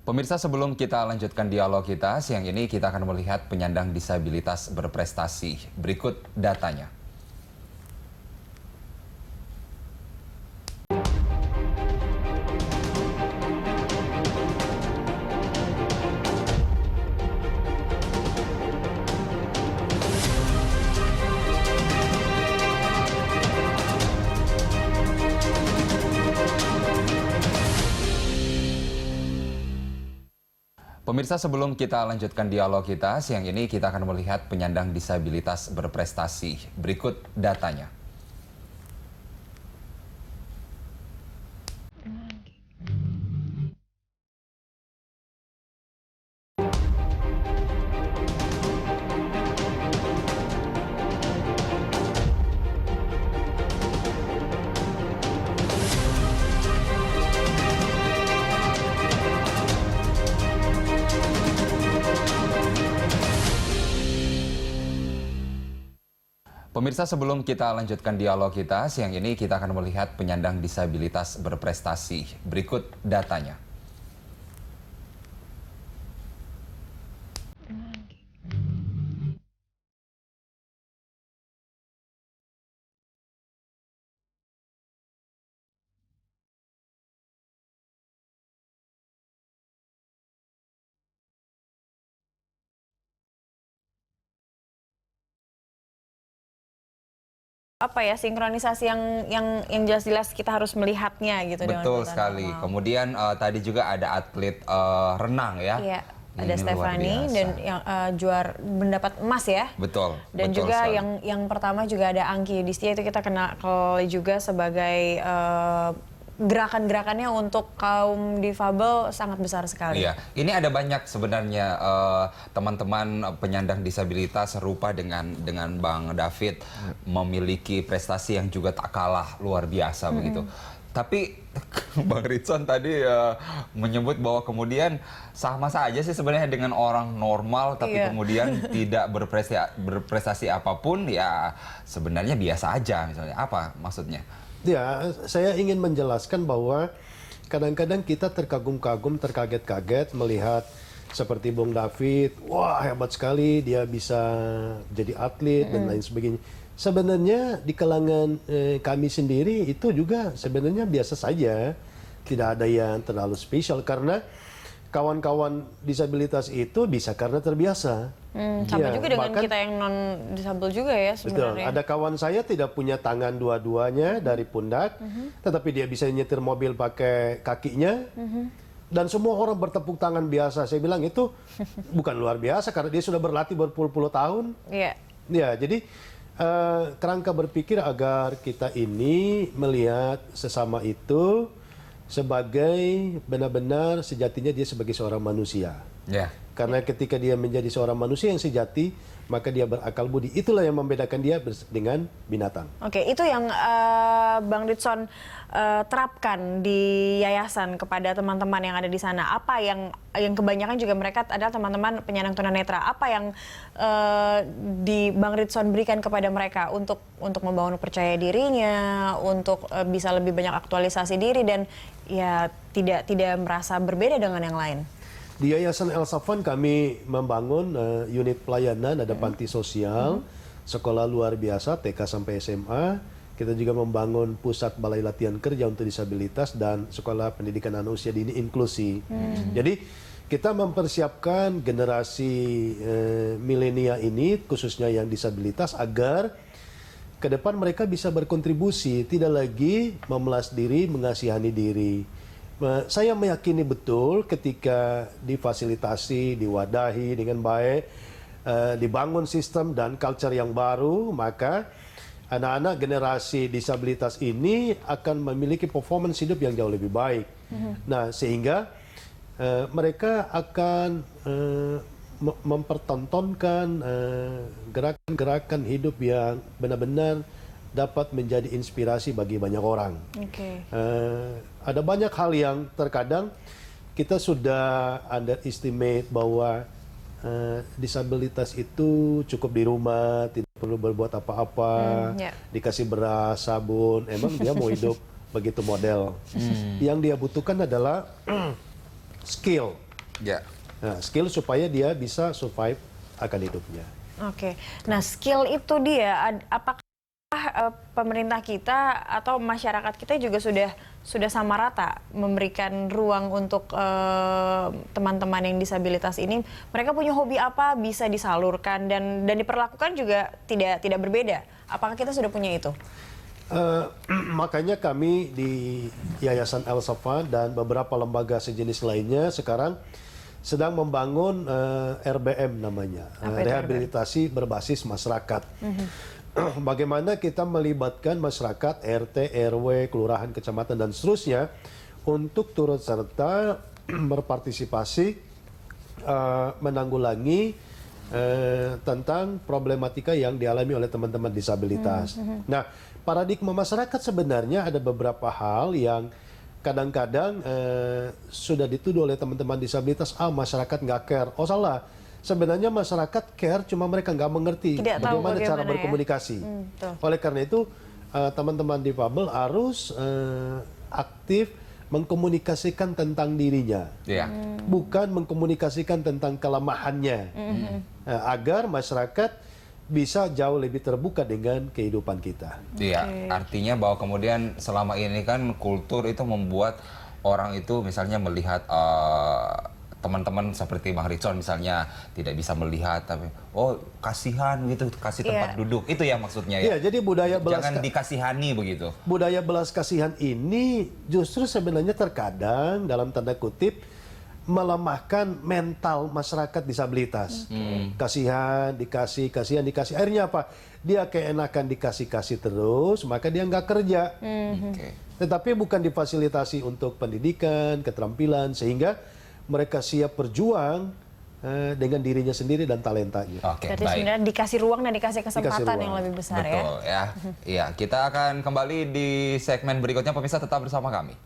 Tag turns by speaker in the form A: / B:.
A: Pemirsa, sebelum kita lanjutkan dialog kita, siang ini kita akan melihat penyandang disabilitas berprestasi. Berikut datanya. Pemirsa, sebelum kita lanjutkan dialog kita, siang ini kita akan melihat penyandang disabilitas berprestasi. Berikut datanya. Pemirsa, sebelum kita lanjutkan dialog kita, siang ini kita akan melihat penyandang disabilitas berprestasi. Berikut datanya.
B: Apa ya, sinkronisasi yang jelas-jelas kita harus melihatnya gitu.
A: Betul sekali.
B: Normal.
A: Kemudian tadi juga ada atlet renang ya.
B: Iya, ada
A: Ini
B: Stefani
A: luar biasa.
B: dan yang juara mendapat emas ya.
A: Betul.
B: Dan
A: betul
B: juga
A: sekali.
B: yang pertama juga ada Angki Yudhistia, itu kita kenal juga sebagai gerakan-gerakannya untuk kaum difabel sangat besar sekali.
A: Iya, ini ada banyak sebenarnya teman-teman penyandang disabilitas serupa dengan Bang David memiliki prestasi yang juga tak kalah luar biasa begitu. Tapi Bang Ritson tadi menyebut bahwa kemudian sama saja sih sebenarnya dengan orang normal, tapi
B: Iya.
A: kemudian tidak berprestasi apapun, ya sebenarnya biasa aja misalnya. Apa maksudnya?
C: Ya, saya ingin menjelaskan bahwa kadang-kadang kita terkagum-kagum, terkaget-kaget melihat seperti Bung David, wah hebat sekali dia bisa jadi atlet dan lain sebagainya. Sebenarnya di kalangan kami sendiri itu juga sebenarnya biasa saja, tidak ada yang terlalu spesial karena kawan-kawan disabilitas itu bisa karena terbiasa.
B: Sama
C: Ya,
B: juga dengan
C: bahkan-
B: kita yang non disabel juga ya
C: Betul.
B: sebenarnya.
C: Ada kawan saya tidak punya tangan dua-duanya dari pundak, tetapi dia bisa nyetir mobil pakai kakinya. Dan semua orang bertepuk tangan biasa. Saya bilang itu bukan luar biasa karena dia sudah berlatih berpuluh-puluh tahun.
B: Iya.
C: Ya, jadi kerangka berpikir agar kita ini melihat sesama itu sebagai benar-benar sejatinya dia sebagai seorang manusia.
A: Ya.
C: Karena ketika dia menjadi seorang manusia yang sejati, maka dia berakal budi. Itulah yang membedakan dia dengan binatang.
B: Oke, itu yang Bang Ritson terapkan di yayasan kepada teman-teman yang ada di sana. Apa yang kebanyakan juga mereka adalah teman-teman penyandang tunanetra. Apa yang di Bang Ritson berikan kepada mereka untuk membangun percaya dirinya, untuk bisa lebih banyak aktualisasi diri dan ya tidak merasa berbeda dengan yang lain.
C: Di Yayasan El Safwan kami membangun unit pelayanan, ada panti sosial, sekolah luar biasa, TK sampai SMA. Kita juga membangun pusat balai latihan kerja untuk disabilitas dan sekolah pendidikan anak usia dini inklusi. Jadi kita mempersiapkan generasi milenial ini, khususnya yang disabilitas, agar ke depan mereka bisa berkontribusi, tidak lagi memelas diri, mengasihani diri. Saya meyakini betul ketika difasilitasi, diwadahi dengan baik, dibangun sistem dan culture yang baru, maka anak-anak generasi disabilitas ini akan memiliki performance hidup yang jauh lebih baik. Nah, sehingga mereka akan mempertontonkan gerakan-gerakan hidup yang benar-benar dapat menjadi inspirasi bagi banyak orang.
B: Oke.
C: Ada banyak hal yang terkadang kita sudah underestimate bahwa disabilitas itu cukup di rumah, tidak perlu berbuat apa-apa,
B: ya.
C: dikasih beras, sabun, emang dia mau hidup begitu model. Yang dia butuhkan adalah skill.
A: Ya.
C: Nah, skill supaya dia bisa survive akan hidupnya.
B: Oke, nah skill itu dia, apakah pemerintah kita atau masyarakat kita juga sudah sama rata memberikan ruang untuk teman-teman yang disabilitas ini? Mereka punya hobi apa bisa disalurkan dan diperlakukan juga tidak berbeda. Apakah kita sudah punya itu?
C: Makanya kami di Yayasan El Safa dan beberapa lembaga sejenis lainnya sekarang sedang membangun RBM namanya, rehabilitasi berbasis masyarakat. Bagaimana kita melibatkan masyarakat, RT, RW, kelurahan, kecamatan, dan seterusnya untuk turut serta berpartisipasi menanggulangi tentang problematika yang dialami oleh teman-teman disabilitas. Nah, paradigma masyarakat sebenarnya ada beberapa hal yang kadang-kadang sudah dituduh oleh teman-teman disabilitas, masyarakat nggak care. Oh salah, sebenarnya masyarakat care, cuma mereka nggak mengerti bagaimana cara berkomunikasi. Oleh karena itu, teman-teman difabel harus aktif mengkomunikasikan tentang dirinya, bukan mengkomunikasikan tentang kelemahannya, agar masyarakat bisa jauh lebih terbuka dengan kehidupan kita.
A: Iya, artinya bahwa kemudian selama ini kan kultur itu membuat orang itu misalnya melihat teman-teman seperti Bang Ritson misalnya tidak bisa melihat, tapi kasihan gitu, kasih tempat duduk, itu ya maksudnya ya.
C: Iya, jadi budaya
A: jangan dikasihani begitu.
C: Budaya belas kasihan ini justru sebenarnya terkadang dalam tanda kutip melemahkan mental masyarakat disabilitas. Kasihan, dikasih, akhirnya apa? Dia keenakan dikasih terus, maka dia nggak kerja. Tetapi bukan difasilitasi untuk pendidikan, keterampilan, sehingga mereka siap berjuang dengan dirinya sendiri dan talentanya.
B: Berarti sebenarnya dikasih ruang dan dikasih kesempatan yang lebih besar.
A: Betul, ya. Iya, kita akan kembali di segmen berikutnya, pemirsa tetap bersama kami.